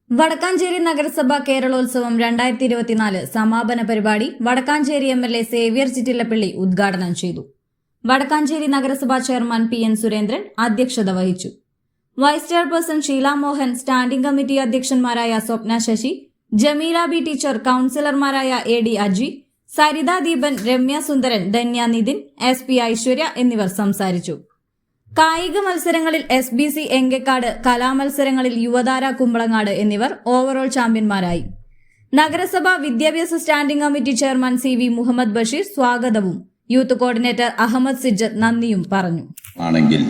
വടക്കാഞ്ചേരി നഗരസഭ കേരളോത്സവം 2024 സമാപന പരിപാടി വടക്കാഞ്ചേരി എംഎൽഎ സേവ്യർ ചിറ്റിലപ്പള്ളി ഉദ്ഘാടനം ചെയ്തു. വടക്കാഞ്ചേരി നഗരസഭാ ചെയർമാൻ പി.എൻ. സുരേന്ദ്രൻ അധ്യക്ഷത വഹിച്ചു. Vice chairperson Sheela Mohan, standing committee അധ്യക്ഷന്മാരായ സ്വപ്ന ശശി, ജമീല ബി ടീച്ചർ, കൌൺസിലർമാരായ എ.ഡി. അജി, സരിത ദീപൻ, രമ്യ സുന്ദരൻ, ധന്യ നിതിൻ, എസ്.പി. ഐശ്വര്യ എന്നിവർ സംസാരിച്ചു. കായിക മത്സരങ്ങളിൽ SBC എങ്കക്കാട്, കലാമത്സരങ്ങളിൽ യുവതാര കുമ്പളങ്ങാട് എന്നിവർ ഓവറോൾ ചാമ്പ്യന്മാരായി. നഗരസഭ വിദ്യാഭ്യാസ standing committee chairman CV Muhammad Basheer സ്വാഗതവും യൂത്ത് കോർഡിനേറ്റർ അഹമ്മദ് സിജ്ജത്ത് നന്ദിയും പറഞ്ഞു. ആണെങ്കിൽ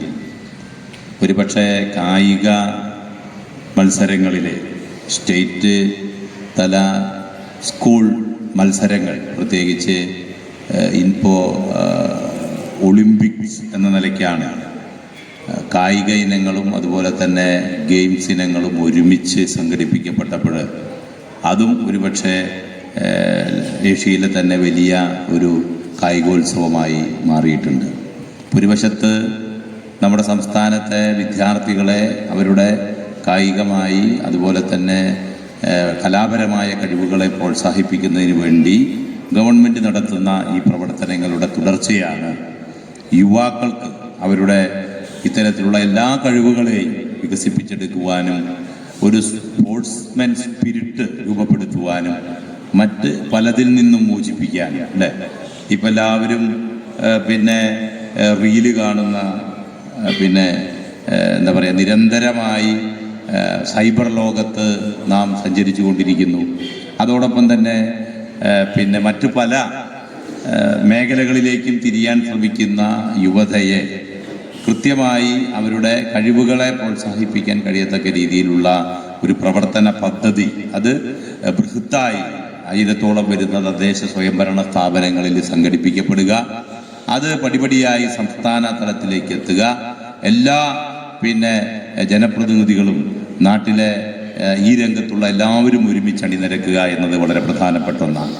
ഒരുപക്ഷെ കായിക മത്സരങ്ങളിലെ സ്റ്റേറ്റ് തല സ്കൂൾ മത്സരങ്ങൾ, പ്രത്യേകിച്ച് ഇപ്പോൾ ഒളിമ്പിക്സ് എന്ന നിലയ്ക്കാണ് കായിക ഇനങ്ങളും അതുപോലെ തന്നെ ഗെയിംസ് ഇനങ്ങളും ഒരുമിച്ച് സംഘടിപ്പിക്കപ്പെട്ടപ്പോൾ അതും ഒരുപക്ഷെ ഏഷ്യയിലെ തന്നെ വലിയ ഒരു കായികോത്സവമായി മാറിയിട്ടുണ്ട്. ഒരു വശത്ത് നമ്മുടെ സംസ്ഥാനത്തെ വിദ്യാർത്ഥികളെ അവരുടെ കായികമായി അതുപോലെ തന്നെ കലാപരമായ കഴിവുകളെ പ്രോത്സാഹിപ്പിക്കുന്നതിന് വേണ്ടി ഗവൺമെൻറ് നടത്തുന്ന ഈ പ്രവർത്തനങ്ങളുടെ തുടർച്ചയാണ് യുവാക്കൾക്ക് അവരുടെ ഇത്തരത്തിലുള്ള എല്ലാ കഴിവുകളെയും വികസിപ്പിച്ചെടുക്കുവാനും ഒരു സ്പോർട്സ്മാൻ സ്പിരിറ്റ് രൂപപ്പെടുത്തുവാനും മറ്റ് പലതിൽ നിന്നും മോചിപ്പിക്കാനും അല്ലേ. ഇപ്പം എല്ലാവരും റീല് കാണുന്ന എന്താ പറയുക, നിരന്തരമായി സൈബർ ലോകത്ത് നാം സഞ്ചരിച്ചു കൊണ്ടിരിക്കുന്നു. അതോടൊപ്പം തന്നെ മറ്റു പല മേഖലകളിലേക്കും തിരിയാൻ ശ്രമിക്കുന്ന യുവതയെ കൃത്യമായി അവരുടെ കഴിവുകളെ പ്രോത്സാഹിപ്പിക്കാൻ കഴിയത്തക്ക രീതിയിലുള്ള ഒരു പ്രവർത്തന പദ്ധതി, അത് ബൃഹത്തായി 1000-ഓളം വരുന്ന തദ്ദേശ സ്വയംഭരണ സ്ഥാപനങ്ങളിൽ സംഘടിപ്പിക്കപ്പെടുക, അത് പടിപടിയായി സംസ്ഥാന തലത്തിലേക്ക് എത്തുക, എല്ലാ ജനപ്രതിനിധികളും നാട്ടിലെ ഈ രംഗത്തുള്ള എല്ലാവരും ഒരുമിച്ച് അണിനിരക്കുക എന്നത് വളരെ പ്രധാനപ്പെട്ട ഒന്നാണ്.